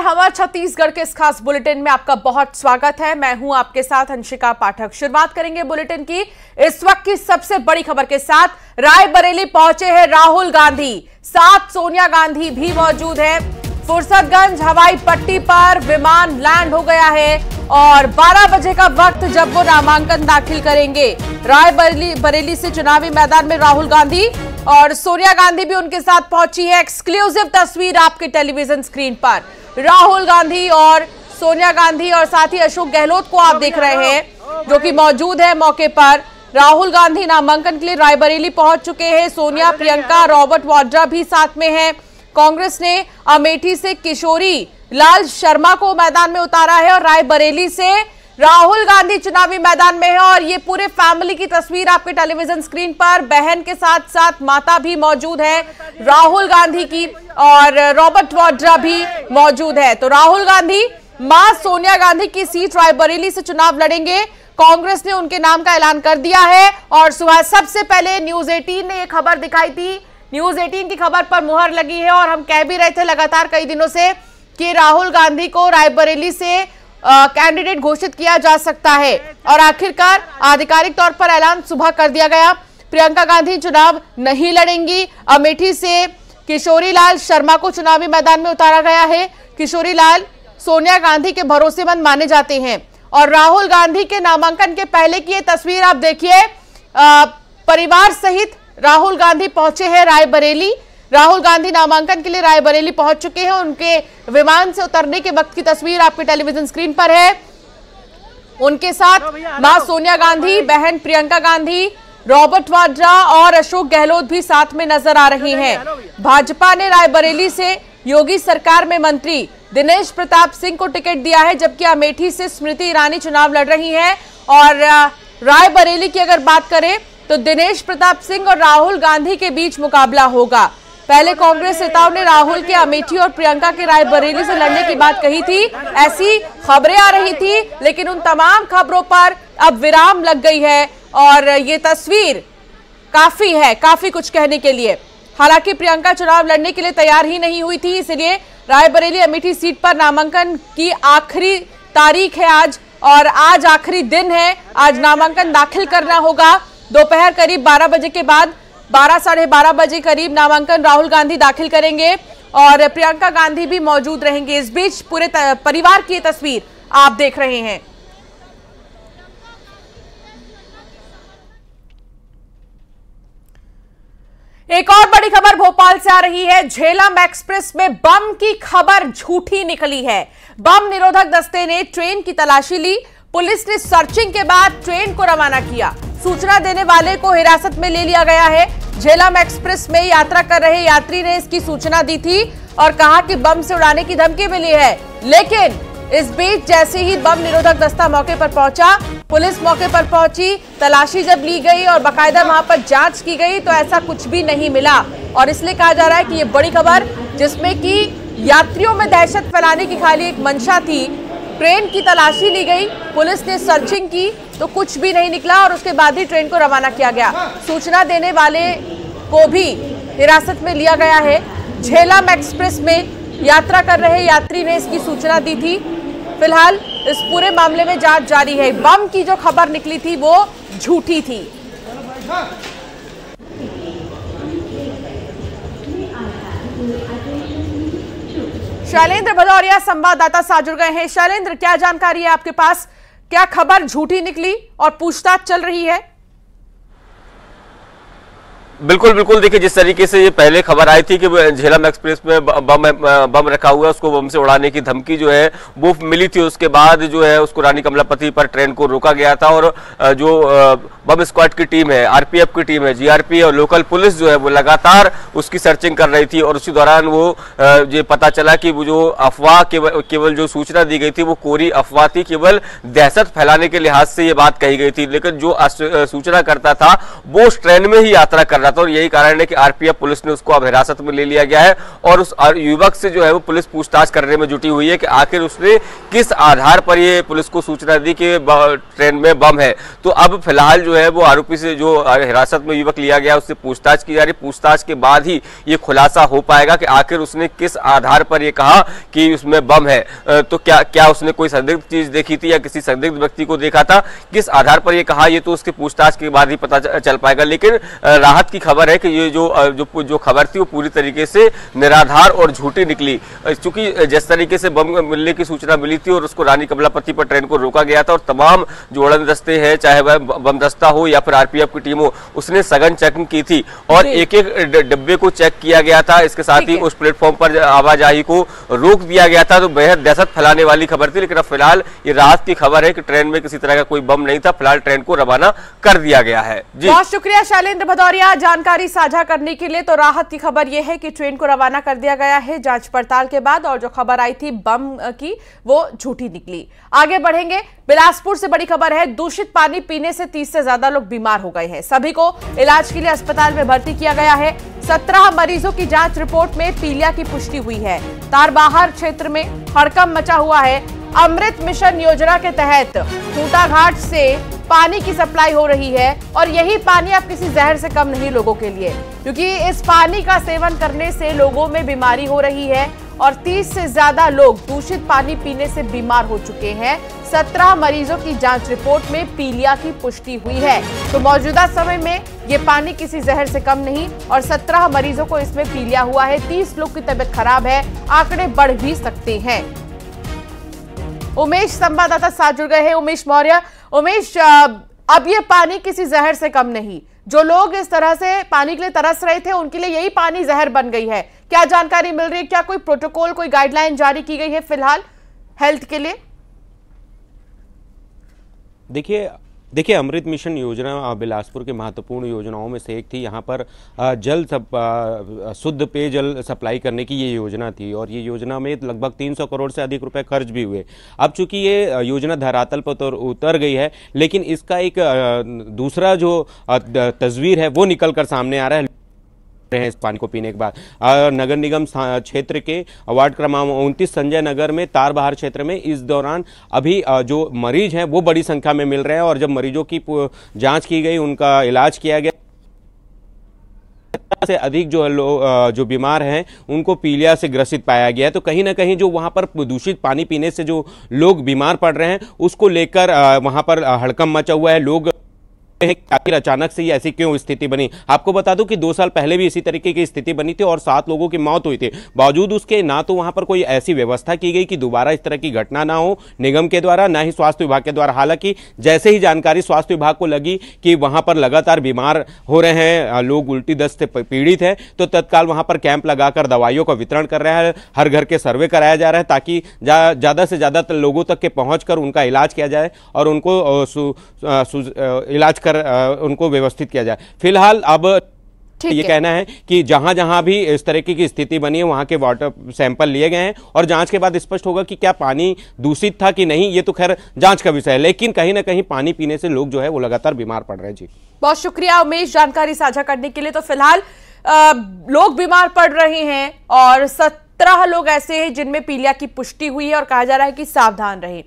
हमारे छत्तीसगढ़ के इस खास बुलेटिन में आपका बहुत स्वागत है। मैं हूं आपके साथ अंशिका पाठक। शुरुआत करेंगे बुलेटिन की इस वक्त की सबसे बड़ी खबर के साथ। रायबरेली पहुंचे हैं राहुल गांधी, साथ सोनिया गांधी भी मौजूद है। फुर्सतगंज हवाई पट्टी पर विमान लैंड हो गया है और 12 बजे का वक्त जब वो नामांकन दाखिल करेंगे। रायबरेली से चुनावी मैदान में राहुल गांधी और सोनिया गांधी भी उनके साथ पहुंची है। एक्सक्लूसिव तस्वीर आपके टेलीविजन स्क्रीन पर राहुल गांधी और सोनिया गांधी और साथ ही अशोक गहलोत को आप देख रहे हैं जो कि मौजूद है मौके पर। राहुल गांधी नामांकन के लिए रायबरेली पहुंच चुके हैं। सोनिया, प्रियंका, रॉबर्ट वाड्रा भी साथ में है। कांग्रेस ने अमेठी से किशोरी लाल शर्मा को मैदान में उतारा है और रायबरेली से राहुल गांधी चुनावी मैदान में है। और ये पूरे फैमिली की तस्वीर आपके टेलीविजन स्क्रीन पर, बहन के साथ साथ माता भी मौजूद है राहुल गांधी की और रॉबर्ट वाड्रा भी मौजूद है। तो राहुल गांधी मां सोनिया गांधी की सीट रायबरेली से चुनाव लड़ेंगे। कांग्रेस ने उनके नाम का ऐलान कर दिया है और सुबह सबसे पहले न्यूज 18 ने यह खबर दिखाई थी। न्यूज 18 की खबर पर मुहर लगी है और हम कह भी रहे थे लगातार कई दिनों से कि राहुल गांधी को रायबरेली से कैंडिडेट घोषित किया जा सकता है और आखिरकार आधिकारिक तौर पर ऐलान सुबह कर दिया गया। प्रियंका गांधी चुनाव नहीं लड़ेंगी। अमेठी से किशोरी लाल शर्मा को चुनावी मैदान में उतारा गया है। किशोरी लाल सोनिया गांधी के भरोसेमंद माने जाते हैं और राहुल गांधी के नामांकन के पहले की ये तस्वीर आप देखिए। परिवार सहित राहुल गांधी पहुंचे हैं रायबरेली। राहुल गांधी नामांकन के लिए रायबरेली पहुंच चुके हैं। उनके विमान से उतरने के वक्त की तस्वीर आपके टेलीविजन स्क्रीन पर है। उनके साथ मां सोनिया गांधी, बहन प्रियंका गांधी, रॉबर्ट वाड्रा और अशोक गहलोत भी साथ में नजर आ रहे हैं। भाजपा ने रायबरेली से योगी सरकार में मंत्री दिनेश प्रताप सिंह को टिकट दिया है, जबकि अमेठी से स्मृति ईरानी चुनाव लड़ रही हैं। और रायबरेली की अगर बात करें तो दिनेश प्रताप सिंह और राहुल गांधी के बीच मुकाबला होगा। पहले कांग्रेस नेताओं ने राहुल के अमेठी और प्रियंका के रायबरेली से लड़ने की बात कही थी, ऐसी खबरें आ रही थी, लेकिन उन तमाम खबरों पर अब विराम लग गई है और ये तस्वीर काफी है, काफी कुछ कहने के लिए। हालांकि प्रियंका चुनाव लड़ने के लिए तैयार ही नहीं हुई थी, इसलिए रायबरेली अमेठी सीट पर नामांकन की आखिरी तारीख है आज और आज आखिरी दिन है। आज नामांकन दाखिल करना होगा। दोपहर करीब 12 बजे के बाद 12 साढ़े 12 बजे करीब नामांकन राहुल गांधी दाखिल करेंगे और प्रियंका गांधी भी मौजूद रहेंगे। इस बीच पूरे परिवार की तस्वीर आप देख रहे हैं। एक और बड़ी खबर भोपाल से आ रही है। झेलम एक्सप्रेस में बम की खबर झूठी निकली है। बम निरोधक दस्ते ने ट्रेन की तलाशी ली। पुलिस ने सर्चिंग के बाद ट्रेन को रवाना किया। सूचना देने वाले को हिरासत में ले लिया गया है। झेलम एक्सप्रेस में यात्रा कर रहे यात्री ने इसकी सूचना दी थी और कहा कि बम से उड़ाने की धमकी मिली है, लेकिन इस बीच जैसे ही बम निरोधक दस्ता मौके पर पहुंचा, पुलिस मौके पर पहुंची, तलाशी जब ली गई और बाकायदा वहां पर जांच की गई तो ऐसा कुछ भी नहीं मिला। और इसलिए कहा जा रहा है कि ये बड़ी खबर जिसमें कि यात्रियों में दहशत फैलाने की खाली एक मंशा थी। ट्रेन की तलाशी ली गई, पुलिस ने सर्चिंग की तो कुछ भी नहीं निकला और उसके बाद ही ट्रेन को रवाना किया गया। सूचना देने वाले को भी हिरासत में लिया गया है। झेलम एक्सप्रेस में यात्रा कर रहे यात्री ने इसकी सूचना दी थी। फिलहाल इस पूरे मामले में जांच जारी है। बम की जो खबर निकली थी वो झूठी थी। शैलेंद्र भदौरिया संवाददाता साथ जुड़ गए हैं। शैलेंद्र, क्या जानकारी है आपके पास? क्या खबर झूठी निकली और पूछताछ चल रही है? बिल्कुल बिल्कुल, देखिए जिस तरीके से ये पहले खबर आई थी कि झेलम एक्सप्रेस में बम रखा हुआ है, उसको बम से उड़ाने की धमकी जो है वो मिली थी। उसके बाद जो है उसको रानी कमलापति पर ट्रेन को रोका गया था और जो बम स्क्वाड की टीम है, आरपीएफ की टीम है, जीआरपी और लोकल पुलिस जो है वो लगातार उसकी सर्चिंग कर रही थी। और उसी दौरान वो ये पता चला कि वो जो अफवाह केवल जो सूचना दी गई थी वो कोरी अफवाह थी, केवल दहशत फैलाने के लिहाज से ये बात कही गई थी। लेकिन जो सूचना करता था वो उस ट्रेन में ही यात्रा कर रहा था और यही कारण है कि आरपीएफ पुलिस ने उसको अब हिरासत में ले लिया गया है और उस युवक से जो है वो पुलिस पूछताछ करने में जुटी हुई है कि आखिर उसने किस आधार पर ये पुलिस को सूचना दी कि ट्रेन में बम है। तो अब फिलहाल जो जो है वो आरोपी से जो हिरासत में युवक लिया गया उससे पूछताछ की जा रही। पूछताछ के बाद ही ये खुलासा हो पाएगा कि आखिर उसने किस आधार पर ये कहा कि उसमें बम है। तो क्या उसने कोई संदिग्ध चीज देखी थी या किसी संदिग्ध व्यक्ति को देखा था, किस आधार पर ये कहा, ये तो उसके पूछताछ के बाद ही पता चल पाएगा। लेकिन राहत की खबर है कि ये जो खबर थी वो पूरी तरीके से निराधार और झूठी निकली, क्योंकि जिस तरीके से बम मिलने की सूचना मिली थी और उसको रानी कमलापति पर ट्रेन को रोका गया था और तमाम जो उड़न दस्ते हैं, चाहे वह बम दस्ता हो या फिर आरपीएफ की टीम हो, उसने सघन चेकिंग की थी और एक एक डब्बे को चेक किया गया था। इसके साथ ही उस प्लेटफॉर्म पर आवाजाही को रोक दिया गया था। तो बेहद दहशत फैलाने वाली खबर थी। लेकिन अब फिलहाल ये राहत की खबर है कि ट्रेन में किसी तरह का कोई बम नहीं था। फिलहाल ट्रेन को रवाना कर दिया गया है। जी बहुत शुक्रिया शैलेंद्र भदौरिया जानकारी साझा करने के लिए। तो राहत की खबर यह है कि ट्रेन को रवाना कर दिया गया है जांच पड़ताल के बाद, और जो खबर आई थी बम की वो झूठी निकली। आगे बढ़ेंगे, बिलासपुर से बड़ी खबर है। दूषित पानी पीने से 30 से ज्यादा लोग बीमार हो गए हैं। सभी को इलाज के लिए अस्पताल में भर्ती किया गया है। 17 मरीजों की जांच रिपोर्ट में पीलिया की पुष्टि हुई है। तारबहार क्षेत्र में हड़कंप मचा हुआ है। अमृत मिशन योजना के तहत खूंटा घाट से पानी की सप्लाई हो रही है और यही पानी अब किसी जहर से कम नहीं लोगों के लिए, क्योंकि इस पानी का सेवन करने से लोगों में बीमारी हो रही है और 30 से ज्यादा लोग दूषित पानी पीने से बीमार हो चुके हैं। 17 मरीजों की जांच रिपोर्ट में पीलिया की पुष्टि हुई है। तो मौजूदा समय में ये पानी किसी जहर से कम नहीं और 17 मरीजों को इसमें पीलिया हुआ है। 30 लोग की तबीयत खराब है, आंकड़े बढ़ भी सकते हैं। उमेश संवाददाता साथ जुड़ गए हैं, उमेश मौर्य। उमेश, अब ये पानी किसी जहर से कम नहीं, जो लोग इस तरह से पानी के लिए तरस रहे थे उनके लिए यही पानी जहर बन गई है। क्या जानकारी मिल रही है, क्या कोई प्रोटोकॉल, कोई गाइडलाइन जारी की गई है फिलहाल हेल्थ के लिए? देखिए अमृत मिशन योजना बिलासपुर की महत्वपूर्ण योजनाओं में से एक थी। यहाँ पर शुद्ध पेयजल सप्लाई करने की ये योजना थी और ये योजना में लगभग 300 करोड़ से अधिक रुपए खर्च भी हुए। अब चूंकि ये योजना धरातल पर उतर गई है, लेकिन इसका एक दूसरा जो तस्वीर है वो निकल कर सामने आ रहा है इस पानी को पीने के बाद। नगर निगम क्षेत्र के वार्ड क्रमांक 29 संजय नगर में तारबहार क्षेत्र में इस दौरान अभी जो मरीज हैं वो बड़ी संख्या में मिल रहे हैं और जब मरीजों की जांच की गई, उनका इलाज किया गया, से अधिक जो बीमार हैं उनको पीलिया से ग्रसित पाया गया है। तो कहीं ना कहीं जो वहां पर दूषित पानी पीने से जो लोग बीमार पड़ रहे हैं उसको लेकर वहां पर हड़कंप मचा हुआ है। लोग आखिर अचानक से ये ऐसी क्यों स्थिति बनी। आपको बता दूं कि 2 साल पहले भी इसी तरीके की स्थिति बनी थी और 7 लोगों की मौत हुई थी। बावजूद उसके ना तो वहां पर कोई ऐसी व्यवस्था की गई कि दोबारा इस तरह की घटना ना हो निगम के द्वारा, ना ही स्वास्थ्य विभाग के द्वारा। हालांकि जैसे ही जानकारी स्वास्थ्य विभाग को लगी कि वहां पर लगातार बीमार हो रहे हैं लोग, उल्टी दस्त से पीड़ित है, तो तत्काल वहां पर कैंप लगाकर दवाइयों का वितरण कर रहा है। हर घर के सर्वे कराया जा रहा है ताकि ज्यादा से ज्यादा लोगों तक के पहुंचकर उनका इलाज किया जाए और उनको इलाज कर उनको व्यवस्थित किया जाए। फिलहाल अब ये कहना है कि जहां जहां भी इस तरीके की स्थिति बनी है वहां के वाटर सैंपल लिए गए हैं और जांच के बाद स्पष्ट होगा कि क्या पानी दूषित था कि नहीं। ये तो खैर जांच का विषय है, लेकिन कहीं ना कहीं पानी पीने से लोग जो है वो लगातार बीमार पड़ रहे हैं। जी बहुत शुक्रिया उमेश जानकारी साझा करने के लिए। तो फिलहाल लोग बीमार पड़ रहे हैं और 17 लोग ऐसे हैं जिनमें पीलिया की पुष्टि हुई है और कहा जा रहा है कि सावधान रहें।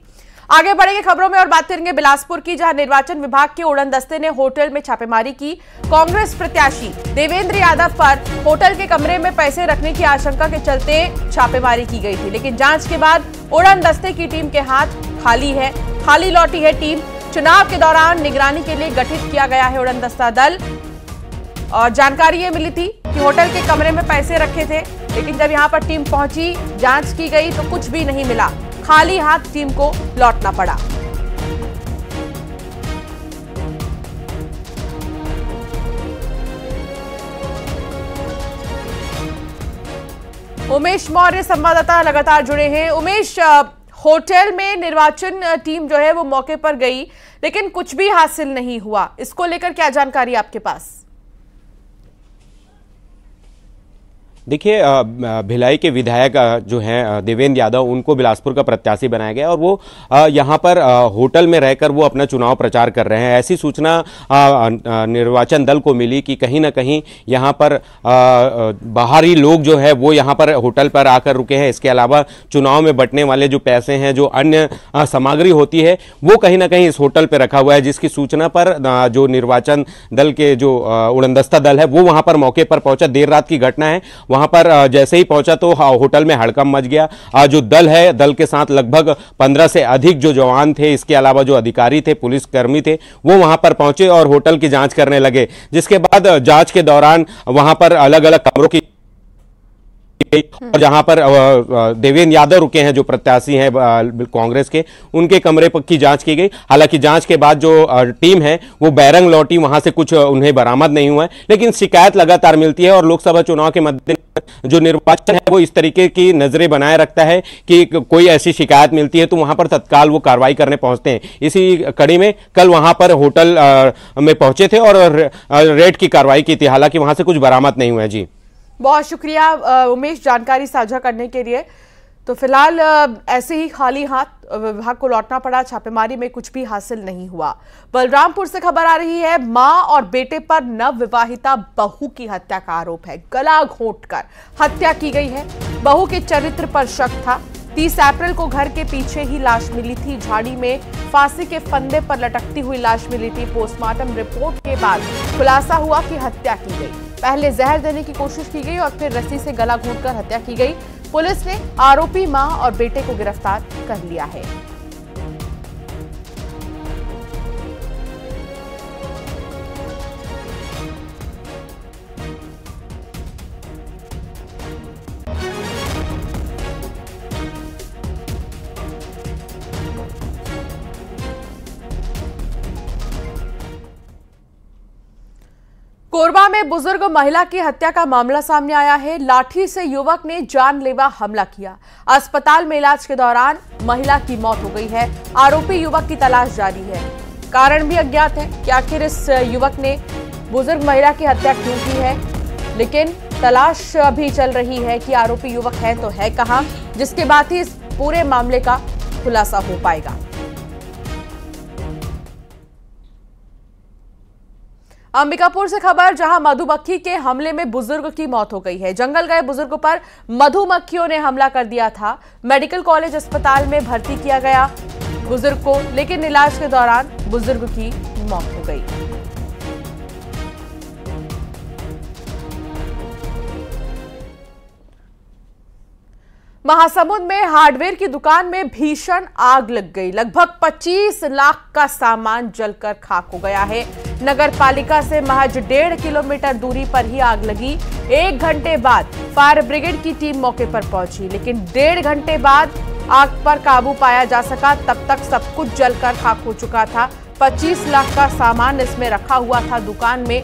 आगे बढ़ेंगे खबरों में और बात करेंगे बिलासपुर की, जहां निर्वाचन विभाग के उड़न दस्ते ने होटल में छापेमारी की। कांग्रेस प्रत्याशी देवेंद्र यादव पर होटल के कमरे में पैसे रखने की आशंका के चलते छापेमारी की गई थी, लेकिन जांच के बाद उड़न दस्ते की टीम के हाथ खाली लौटी है टीम। चुनाव के दौरान निगरानी के लिए गठित किया गया है उड़न दस्ता दल और जानकारी ये मिली थी कि होटल के कमरे में पैसे रखे थे, लेकिन जब यहां पर टीम पहुंची, जांच की गई तो कुछ भी नहीं मिला। खाली हाथ टीम को लौटना पड़ा। उमेश मौर्य संवाददाता लगातार जुड़े हैं। उमेश, होटल में निर्वाचन टीम जो है वो मौके पर गई, लेकिन कुछ भी हासिल नहीं हुआ। इसको लेकर क्या जानकारी आपके पास? देखिए, भिलाई के विधायक जो हैं देवेंद्र यादव, उनको बिलासपुर का प्रत्याशी बनाया गया और वो यहाँ पर होटल में रहकर वो अपना चुनाव प्रचार कर रहे हैं। ऐसी सूचना निर्वाचन दल को मिली कि कहीं ना कहीं यहाँ पर बाहरी लोग जो है वो यहाँ पर होटल पर आकर रुके हैं। इसके अलावा चुनाव में बंटने वाले जो पैसे हैं, जो अन्य सामग्री होती है, वो कहीं ना कहीं इस होटल पर रखा हुआ है, जिसकी सूचना पर जो निर्वाचन दल के जो उड़नदस्ता दल है वो वहाँ पर मौके पर पहुंचा। देर रात की घटना है। वहां पर जैसे ही पहुंचा तो होटल में हड़कंप मच गया। जो दल है, दल के साथ लगभग 15 से अधिक जो जवान थे, इसके अलावा जो अधिकारी थे, पुलिसकर्मी थे, वो वहां पर पहुंचे और होटल की जांच करने लगे। जिसके बाद जांच के दौरान वहां पर अलग अलग कमरों की और जहां पर देवेंद्र यादव रुके हैं, जो प्रत्याशी हैं कांग्रेस के, उनके कमरे की जांच की गई। हालांकि जांच के बाद जो टीम है वो बैरंग लौटी, वहां से कुछ उन्हें बरामद नहीं हुआ है। लेकिन शिकायत लगातार मिलती है और लोकसभा चुनाव के मद्देनजर जो निर्वाचन है वो इस तरीके की नजरें बनाए रखता है कि कोई ऐसी शिकायत मिलती है तो वहां पर तत्काल वो कार्रवाई करने पहुंचते हैं। इसी कड़ी में कल वहां पर होटल में पहुंचे थे और रेड की कार्रवाई की थी। हालांकि वहां से कुछ बरामद नहीं हुआ है। जी, बहुत शुक्रिया उमेश जानकारी साझा करने के लिए। तो फिलहाल ऐसे ही खाली हाथ विभाग को लौटना पड़ा। छापेमारी में कुछ भी हासिल नहीं हुआ। बलरामपुर से खबर आ रही है, मां और बेटे पर नवविवाहिता बहू की हत्या का आरोप है। गला घोंटकर हत्या की गई है। बहू के चरित्र पर शक था। 30 अप्रैल को घर के पीछे ही लाश मिली थी। झाड़ी में फांसी के फंदे पर लटकती हुई लाश मिली थी। पोस्टमार्टम रिपोर्ट के बाद खुलासा हुआ कि हत्या की गई। पहले जहर देने की कोशिश की गई और फिर रस्सी से गला घोंटकर हत्या की गई। पुलिस ने आरोपी मां और बेटे को गिरफ्तार कर लिया है। कोरबा में बुजुर्ग महिला की हत्या का मामला सामने आया है। लाठी से युवक ने जानलेवा हमला किया। अस्पताल में इलाज के दौरान महिला की मौत हो गई है। आरोपी युवक की तलाश जारी है। कारण भी अज्ञात है कि आखिर इस युवक ने बुजुर्ग महिला की हत्या क्यों की है, लेकिन तलाश अभी चल रही है कि आरोपी युवक है तो है कहां, जिसके बाद ही इस पूरे मामले का खुलासा हो पाएगा। अंबिकापुर से खबर, जहां मधुमक्खी के हमले में बुजुर्ग की मौत हो गई है। जंगल गए बुजुर्ग पर मधुमक्खियों ने हमला कर दिया था। मेडिकल कॉलेज अस्पताल में भर्ती किया गया बुजुर्ग को, लेकिन इलाज के दौरान बुजुर्ग की मौत हो गई। महासमुंद में हार्डवेयर की दुकान में भीषण आग लग गई। लगभग 25 लाख का सामान जलकर खाक हो गया है। नगर पालिका से महज 1.5 किलोमीटर दूरी पर ही आग लगी। 1 घंटे बाद फायर ब्रिगेड की टीम मौके पर पहुंची, लेकिन 1.5 घंटे बाद आग पर काबू पाया जा सका। तब तक सब कुछ जलकर खाक हो चुका था। 25 लाख का सामान इसमें रखा हुआ था दुकान में।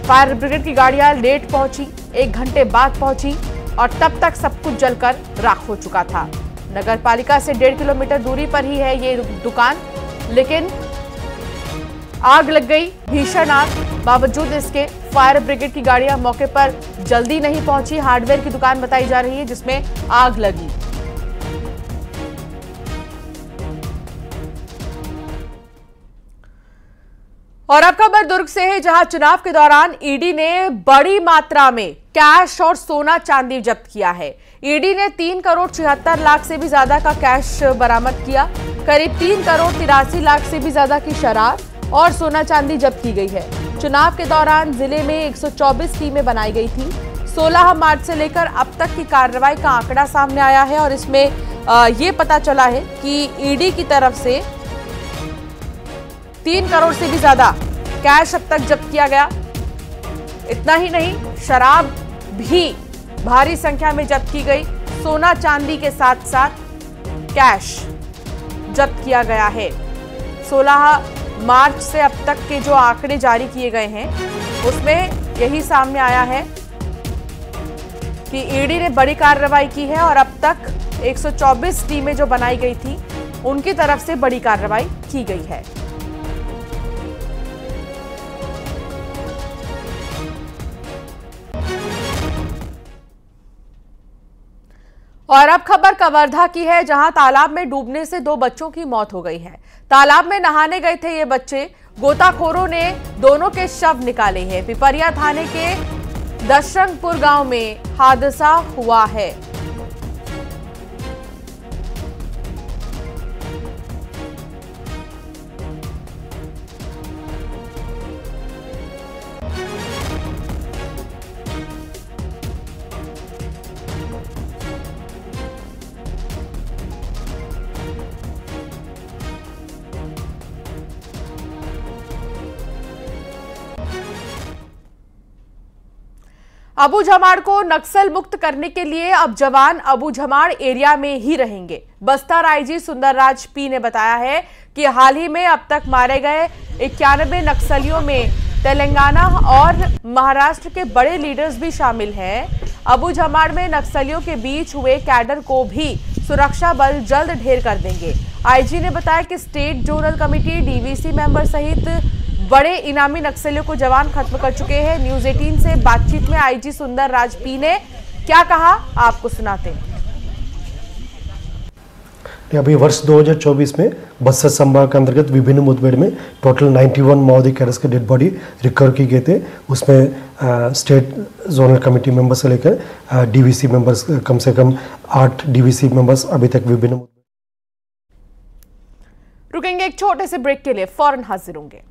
फायर ब्रिगेड की गाड़ियां लेट पहुंची, 1 घंटे बाद पहुंची और तब तक सब कुछ जलकर राख हो चुका था। नगर पालिका से 1.5 किलोमीटर दूरी पर ही है ये दुकान, लेकिन आग लग गई, भीषण आग। बावजूद इसके फायर ब्रिगेड की गाड़ियां मौके पर जल्दी नहीं पहुंची। हार्डवेयर की दुकान बताई जा रही है जिसमें आग लगी। और अब खबर दुर्ग से है, जहां चुनाव के दौरान ईडी ने बड़ी मात्रा में कैश और सोना चांदी जब्त किया है। ईडी ने 3 करोड़ 76 लाख से भी ज्यादा का कैश बरामद किया। करीब 3 करोड़ 83 लाख से भी ज्यादा की शराब और सोना चांदी जब्त की गई है। चुनाव के दौरान जिले में 124 टीमें बनाई गई थी। 16 मार्च से लेकर अब तक की कार्रवाई का आंकड़ा सामने आया है और इसमें ये पता चला है कि ईडी की तरफ से 3 करोड़ से भी ज्यादा कैश अब तक जब्त किया गया। इतना ही नहीं, शराब भी भारी संख्या में जब्त की गई। सोना चांदी के साथ साथ कैश जब्त किया गया है। 16 मार्च से अब तक के जो आंकड़े जारी किए गए हैं उसमें यही सामने आया है कि ईडी ने बड़ी कार्रवाई की है और अब तक 124 टीमें जो बनाई गई थी उनकी तरफ से बड़ी कार्रवाई की गई है। और अब खबर कवर्धा की है, जहां तालाब में डूबने से 2 बच्चों की मौत हो गई है। तालाब में नहाने गए थे ये बच्चे, गोताखोरों ने दोनों के शव निकाले हैं। पिपरिया थाने के दशरंगपुर गांव में हादसा हुआ है। अबू झमाड़ को नक्सल मुक्त करने के लिए अब जवान अबू झमाड़ एरिया में ही रहेंगे। बस्तर आईजी सुंदरराज पी ने बताया है कि हाल ही में अब तक मारे गए 91 नक्सलियों में तेलंगाना और महाराष्ट्र के बड़े लीडर्स भी शामिल हैं। अबू झमाड़ में नक्सलियों के बीच हुए कैडर को भी सुरक्षा बल जल्द ढेर कर देंगे। आईजी ने बताया कि state zonal committee, DVC member सहित बड़े इनामी नक्सलियों को जवान खत्म कर चुके हैं। न्यूज 18 से बातचीत में आईजी सुंदरराज पी ने क्या कहा, आपको सुनाते हैं। अभी वर्ष 2024 में बस्तर संभाग के अंतर्गत विभिन्न मुठभेड़ में टोटल 91 माओवादी कैडर्स के डेड बॉडी रिकवर की गए थे। उसमें स्टेट जोनल कमेटी मेंबर्स से लेकर डीवीसी मेंबर्स, कम से कम 8 डीवीसी मेंबर्स अभी तक विभिन्न। रुकेंगे एक छोटे से ब्रेक के लिए, फौरन हाजिर होंगे।